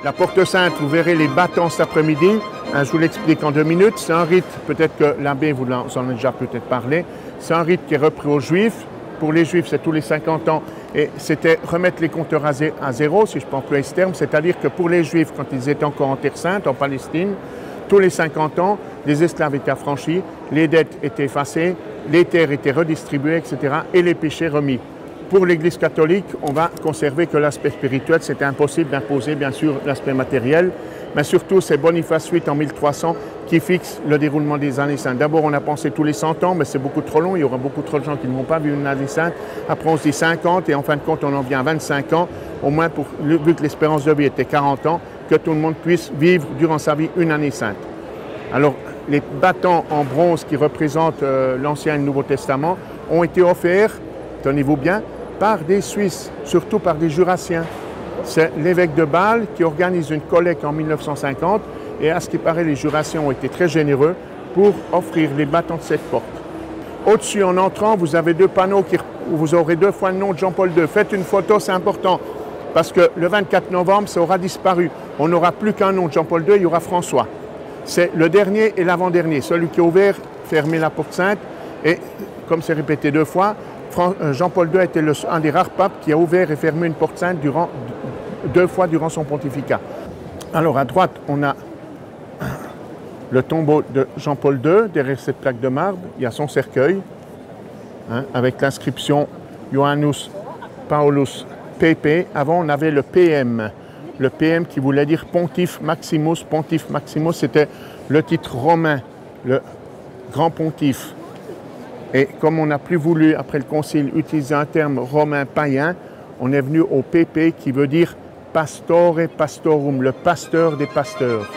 La Porte Sainte, vous verrez les bâtons cet après-midi. Je vous l'explique en 2 minutes. C'est un rite, peut-être que l'abbé vous en a déjà peut-être parlé. C'est un rite qui est repris aux Juifs. Pour les Juifs, c'est tous les 50 ans. Et c'était remettre les compteurs à zéro, si je peux employer ce terme. C'est-à-dire que pour les Juifs, quand ils étaient encore en Terre Sainte, en Palestine, tous les 50 ans, les esclaves étaient affranchis, les dettes étaient effacées, les terres étaient redistribuées, etc. et les péchés remis. Pour l'Église catholique, on va conserver que l'aspect spirituel. C'était impossible d'imposer, bien sûr, l'aspect matériel. Mais surtout, c'est Boniface VIII en 1300 qui fixe le déroulement des années saintes. D'abord, on a pensé tous les 100 ans, mais c'est beaucoup trop long. Il y aura beaucoup trop de gens qui ne vont pas vivre une année sainte. Après, on se dit 50 et en fin de compte, on en vient à 25 ans. Au moins, vu que l'espérance de vie était 40 ans, que tout le monde puisse vivre durant sa vie une année sainte. Alors, les bâtons en bronze qui représentent l'Ancien et le Nouveau Testament ont été offerts, tenez-vous bien, par des Suisses, surtout par des Jurassiens. C'est l'évêque de Bâle qui organise une collecte en 1950 et à ce qui paraît, les Jurassiens ont été très généreux pour offrir les bâtons de cette porte. Au-dessus, en entrant, vous avez 2 panneaux où vous aurez 2 fois le nom de Jean-Paul II. Faites une photo, c'est important, parce que le 24 novembre, ça aura disparu. On n'aura plus qu'un nom de Jean-Paul II, il y aura François. C'est le dernier et l'avant-dernier, celui qui a ouvert, fermé la porte sainte, et comme c'est répété 2 fois, Jean-Paul II était un des rares papes qui a ouvert et fermé une porte sainte 2 fois durant son pontificat. Alors à droite, on a le tombeau de Jean-Paul II, derrière cette plaque de marbre, il y a son cercueil, avec l'inscription Johannes Paulus PP. Avant, on avait le PM. Le PM qui voulait dire Pontife Maximus. Pontife Maximus, c'était le titre romain, le grand pontife. Et comme on n'a plus voulu, après le concile, utiliser un terme romain païen, on est venu au PP qui veut dire Pastore Pastorum, le pasteur des pasteurs.